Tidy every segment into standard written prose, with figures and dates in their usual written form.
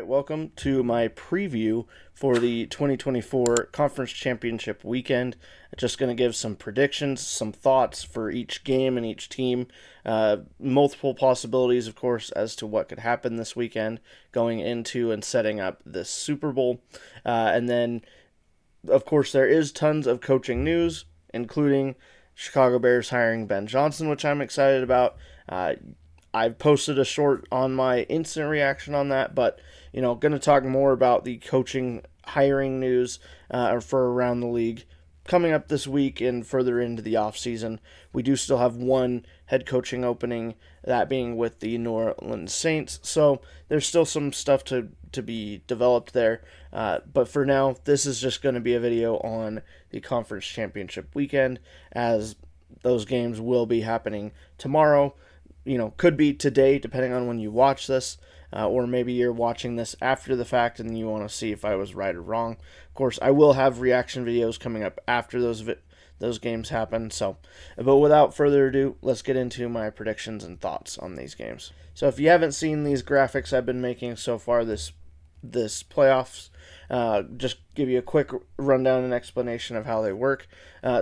right, welcome to my preview for the 2024 Conference Championship weekend. Just going to give some predictions, some thoughts for each game and each team. Multiple possibilities, of course, as to what could happen this weekend going into and setting up this Super Bowl. And then, of course, there is tons of coaching news, including Chicago Bears hiring Ben Johnson, which I'm excited about. I've posted a short on my instant reaction on that, but going to talk more about the coaching hiring news for around the league coming up this week and further into the offseason. We do still have one head coaching opening, that being with the New Orleans Saints. So there's still some stuff to be developed there. But for now, this is just going to be a video on the conference championship weekend, as those games will be happening tomorrow. Could be today, depending on when you watch this, or maybe you're watching this after the fact and you want to see if I was right or wrong. Of course, I will have reaction videos coming up after those games happen. But without further ado, let's get into my predictions and thoughts on these games. So if you haven't seen these graphics I've been making so far this playoffs, just give you a quick rundown and explanation of how they work.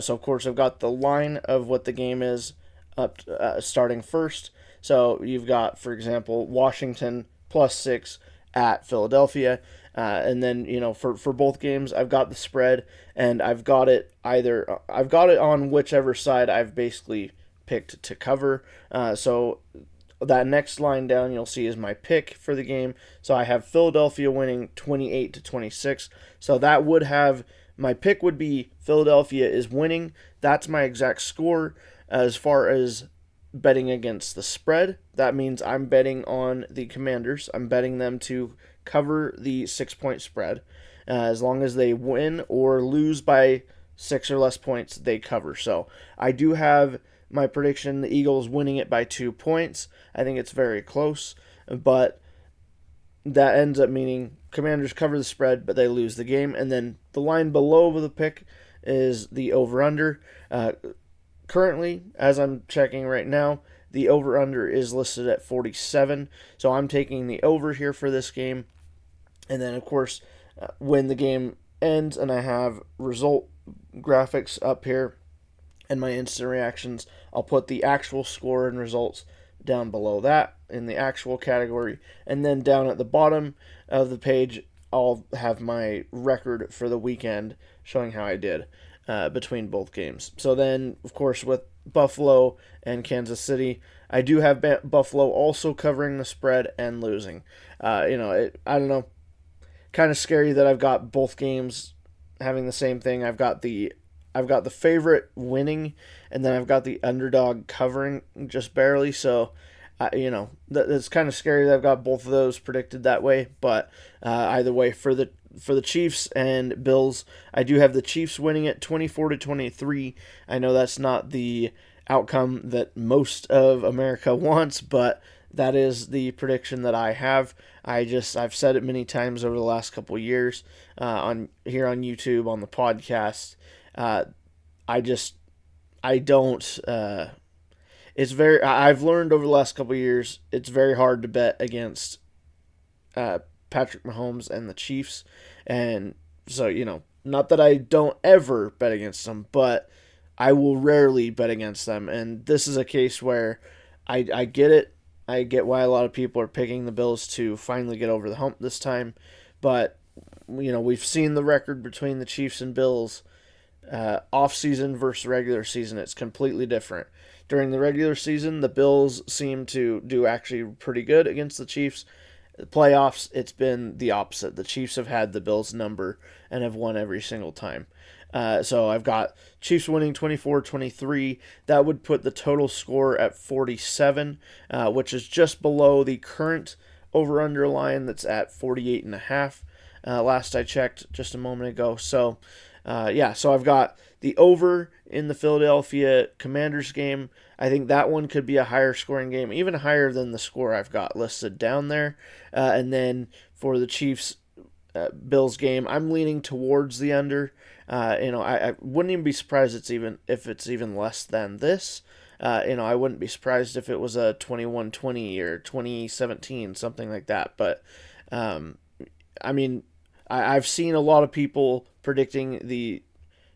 So of course, I've got the line of what the game is up starting first. So you've got, for example, Washington +6 at Philadelphia, and then for both games I've got the spread, and I've got it on whichever side I've basically picked to cover. So that next line down you'll see is my pick for the game. So I have Philadelphia winning 28-26. So that would have my pick would be Philadelphia is winning. That's my exact score. As far as betting against the spread, that means I'm betting on the Commanders. I'm betting them to cover the 6-point spread. As long as they win or lose by 6 or less points, they cover. So I do have my prediction, the Eagles winning it by 2 points. I think it's very close, but that ends up meaning Commanders cover the spread, but they lose the game. And then the line below the pick is the over-under. Currently, as I'm checking right now, the over-under is listed at 47, so I'm taking the over here for this game. And then, of course, when the game ends and I have result graphics up here and my instant reactions, I'll put the actual score and results down below that in the actual category. And then down at the bottom of the page, I'll have my record for the weekend showing how I did between both games. So then, of course, with Buffalo and Kansas City, I do have Buffalo also covering the spread and losing. I don't know, kind of scary that I've got both games having the same thing. I've got the favorite winning, and then I've got the underdog covering just barely. So, that's kind of scary that I've got both of those predicted that way. But either way, for the Chiefs and Bills, I do have the Chiefs winning it 24-23. I know that's not the outcome that most of America wants, but that is the prediction that I have. I've said it many times over the last couple of years on YouTube, on the podcast. I've learned over the last couple of years, it's very hard to bet against Patrick Mahomes and the Chiefs. And so, not that I don't ever bet against them, but I will rarely bet against them. And this is a case where I get it. I get why a lot of people are picking the Bills to finally get over the hump this time. But, we've seen the record between the Chiefs and Bills off-season versus regular season. It's completely different. During the regular season, the Bills seem to do actually pretty good against the Chiefs. The playoffs, it's been the opposite. The Chiefs have had the Bills' number and have won every single time. So I've got Chiefs winning 24-23. That would put the total score at 47, which is just below the current over-under line that's at 48.5. Last I checked just a moment ago. So, so I've got the over in the Philadelphia Commanders game. I think that one could be a higher scoring game, even higher than the score I've got listed down there. And then for the Chiefs Bills game, I'm leaning towards the under. I wouldn't even be surprised if it's even less than this. I wouldn't be surprised if it was a 21-20 or 2017, something like that. But I mean, I've seen a lot of people predicting the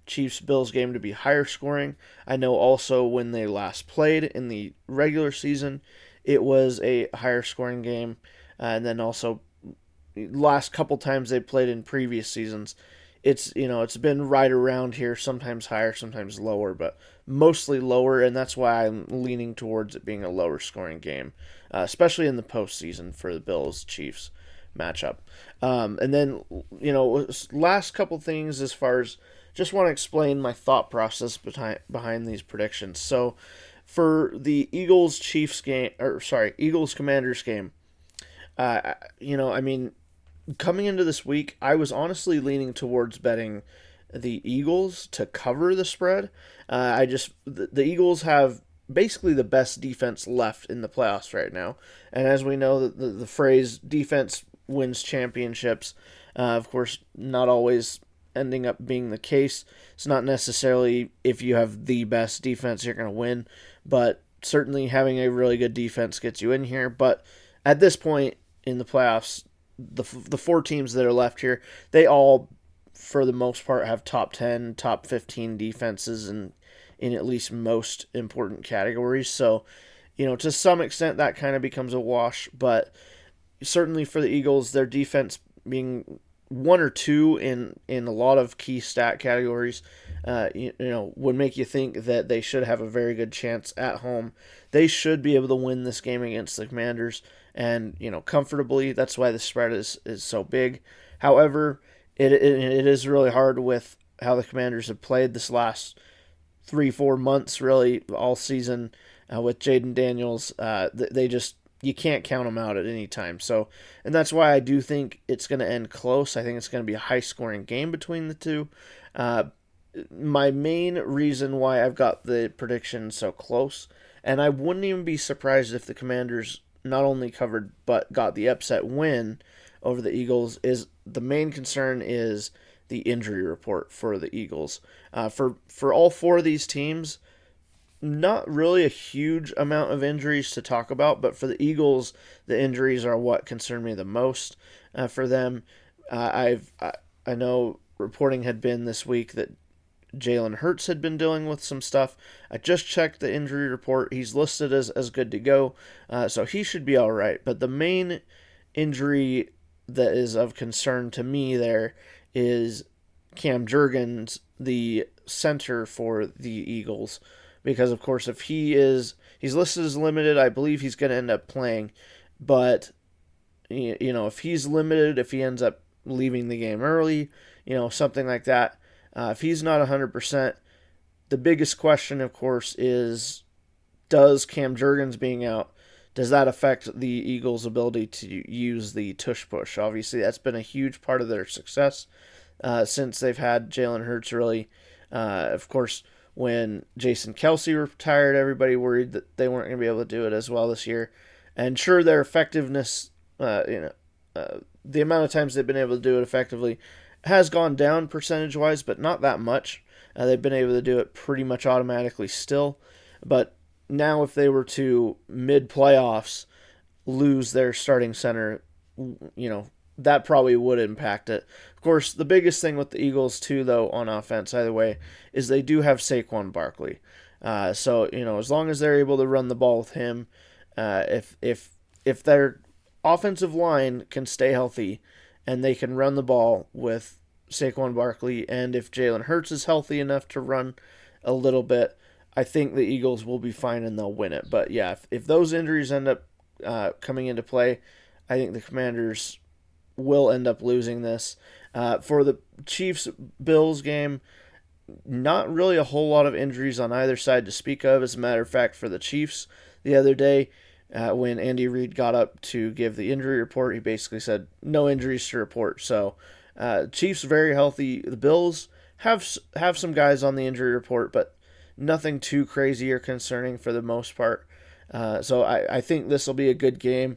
Chiefs Bills game to be higher scoring. I know also when they last played in the regular season, it was a higher scoring game. And then also last couple times they played in previous seasons, it's been right around here, sometimes higher, sometimes lower, but mostly lower, and that's why I'm leaning towards it being a lower scoring game, especially in the postseason for the Bills Chiefs matchup. And then last couple things as far as just want to explain my thought process behind these predictions. So for the Eagles Chiefs game, or sorry, Eagles Commanders game, I mean, coming into this week, I was honestly leaning towards betting the Eagles to cover the spread. The Eagles have basically the best defense left in the playoffs right now, and as we know, the phrase "defense wins championships," of course, not always ending up being the case. It's not necessarily if you have the best defense you're going to win, but certainly having a really good defense gets you in here. But at this point in the playoffs, the four teams that are left here, they all, for the most part, have top 10, top 15 defenses in at least most important categories. So, to some extent, that kind of becomes a wash. But certainly for the Eagles, their defense being one or two in a lot of key stat categories, would make you think that they should have a very good chance at home. They should be able to win this game against the Commanders, and comfortably. That's why the spread is so big. However, it is really hard with how the Commanders have played this last 3-4 months, really all season, with Jaden Daniels. They just, you can't count them out at any time. So, and that's why I do think it's going to end close. I think it's going to be a high scoring game between the two. My main reason why I've got the prediction so close, and I wouldn't even be surprised if the Commanders not only covered but got the upset win over the Eagles, is the main concern is the injury report for the Eagles. For all four of these teams, not really a huge amount of injuries to talk about, but for the Eagles, the injuries are what concern me the most. For them, I know reporting had been this week that Jalen Hurts had been dealing with some stuff. I just checked the injury report. He's listed as good to go, so he should be all right. But the main injury that is of concern to me there is Cam Jurgens, the center for the Eagles, because of course if he's listed as limited, I believe he's going to end up playing. But if he's limited, if he ends up leaving the game early, something like that. If he's not 100%, the biggest question, of course, is does Cam Jurgens being out, does that affect the Eagles' ability to use the tush push? Obviously, that's been a huge part of their success since they've had Jalen Hurts, really. Of course, when Jason Kelce retired, everybody worried that they weren't going to be able to do it as well this year. And sure, their effectiveness, the amount of times they've been able to do it effectively has gone down percentage-wise, but not that much. They've been able to do it pretty much automatically still. But now if they were to, mid-playoffs, lose their starting center, that probably would impact it. Of course, the biggest thing with the Eagles, too, though, on offense, either way, is they do have Saquon Barkley. So, as long as they're able to run the ball with him, if their offensive line can stay healthy, and they can run the ball with Saquon Barkley, and if Jalen Hurts is healthy enough to run a little bit, I think the Eagles will be fine and they'll win it. But yeah, if those injuries end up coming into play, I think the Commanders will end up losing this. For the Chiefs-Bills game, not really a whole lot of injuries on either side to speak of. As a matter of fact, for the Chiefs the other day, when Andy Reid got up to give the injury report, he basically said, no injuries to report. So, Chiefs very healthy. The Bills have some guys on the injury report, but nothing too crazy or concerning for the most part. So I think this will be a good game.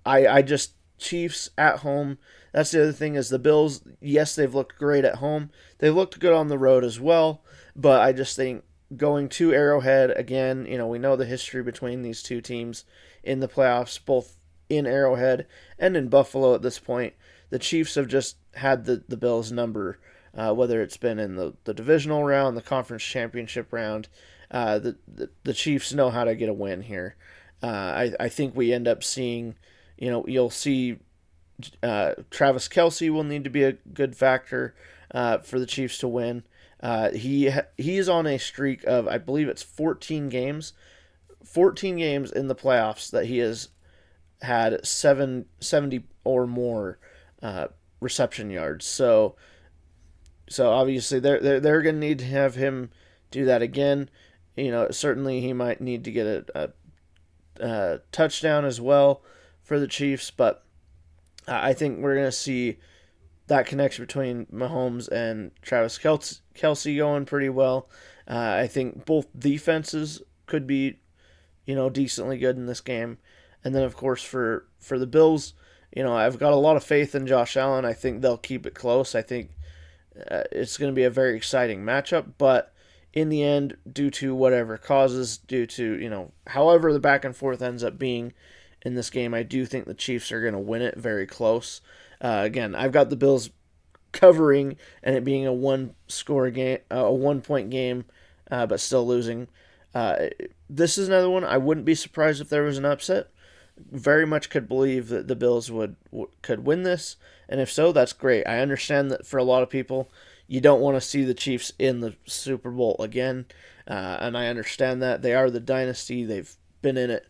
I just, Chiefs at home. That's the other thing is the Bills, yes, they've looked great at home. They've looked good on the road as well, but I just think going to Arrowhead again, we know the history between these two teams in the playoffs. Both in Arrowhead and in Buffalo at this point. The Chiefs have just had the Bills' number, whether it's been in the divisional round, the conference championship round. The Chiefs know how to get a win here. I think we end up seeing, you'll see Travis Kelce will need to be a good factor for the Chiefs to win. He is on a streak of, I believe it's 14 games in the playoffs that he has had 70 or more reception yards. So obviously they're going to need to have him do that again. Certainly he might need to get a touchdown as well for the Chiefs, but I think we're going to see that connection between Mahomes and Travis Kelce going pretty well. I think both defenses could be, decently good in this game. And then, of course, for the Bills, I've got a lot of faith in Josh Allen. I think they'll keep it close. I think it's going to be a very exciting matchup, but in the end, due to whatever causes, due to, however the back and forth ends up being in this game, I do think the Chiefs are going to win it very close. Again, I've got the Bills covering and it being a one-score game, a one-point game, but still losing. This is another one. I wouldn't be surprised if there was an upset. Very much could believe that the Bills could win this, and if so, that's great. I understand that for a lot of people, you don't want to see the Chiefs in the Super Bowl again, and I understand that. They are the dynasty. They've been in it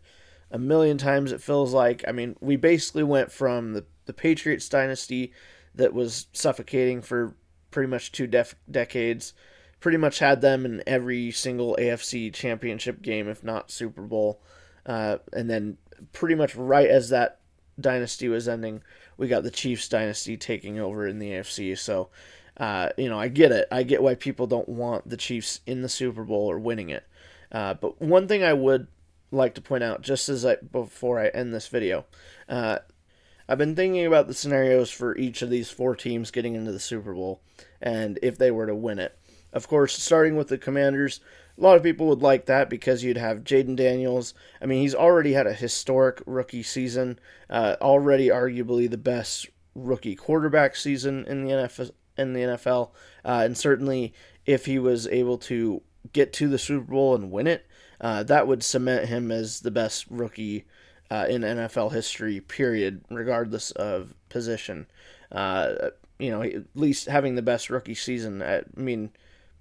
a million times, it feels like. I mean, we basically went from the Patriots dynasty that was suffocating for pretty much two decades, pretty much had them in every single AFC championship game, if not Super Bowl, and then pretty much right as that dynasty was ending, we got the Chiefs dynasty taking over in the AFC. So, I get it. I get why people don't want the Chiefs in the Super Bowl or winning it. But one thing I would like to point out, just before I end this video, I've been thinking about the scenarios for each of these four teams getting into the Super Bowl, and if they were to win it. Of course, starting with the Commanders, a lot of people would like that because you'd have Jaden Daniels. I mean, he's already had a historic rookie season, already arguably the best rookie quarterback season in the NFL, and certainly if he was able to get to the Super Bowl and win it, that would cement him as the best rookie in NFL history, period, regardless of position. At least having the best rookie season.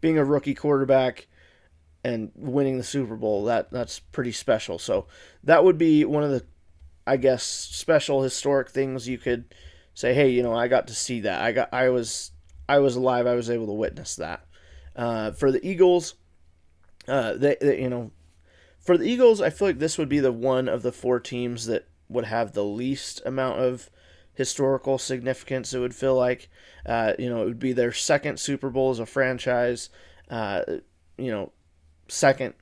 Being a rookie quarterback and winning the Super Bowl, that's pretty special. So that would be one of the, I guess, special historic things you could say, hey, I got to see that. I was alive. I was able to witness that. For the Eagles, for the Eagles, I feel like this would be the one of the four teams that would have the least amount of historical significance, it would feel like. It would be their second Super Bowl as a franchise, second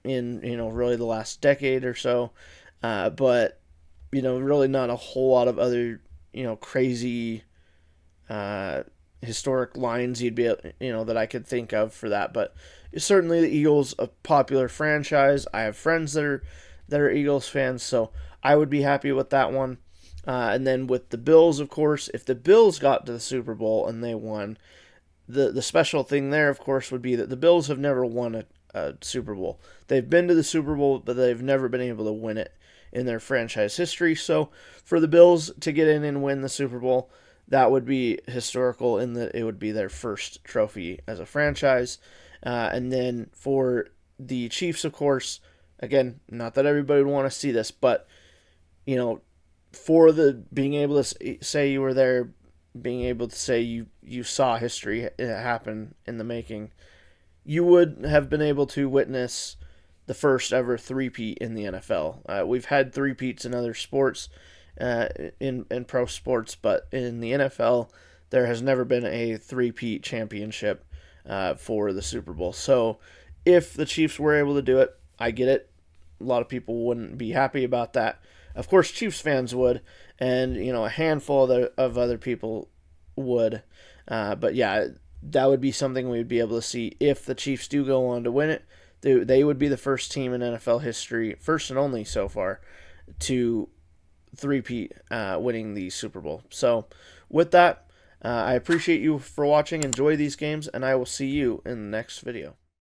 in, really the last decade or so. But, really not a whole lot of other, crazy historic lines you'd be, that I could think of for that. But certainly the Eagles, a popular franchise. I have friends that are Eagles fans, so I would be happy with that one. And then with the Bills, of course, if the Bills got to the Super Bowl and they won, the special thing there, of course, would be that the Bills have never won a Super Bowl. They've been to the Super Bowl, but they've never been able to win it in their franchise history. So for the Bills to get in and win the Super Bowl, that would be historical in that it would be their first trophy as a franchise. And then for the Chiefs, of course, again, not that everybody would want to see this, but, for the being able to say you were there, being able to say you saw history happen in the making, you would have been able to witness the first ever three-peat in the NFL. We've had three-peats in other sports, in pro sports, but in the NFL, there has never been a three-peat championship for the Super Bowl. So if the Chiefs were able to do it, I get it. A lot of people wouldn't be happy about that. Of course, Chiefs fans would, and a handful of other people would. But yeah, that would be something we'd be able to see if the Chiefs do go on to win it. They would be the first team in NFL history, first and only so far, to three-peat, winning the Super Bowl. So with that, I appreciate you for watching. Enjoy these games, and I will see you in the next video.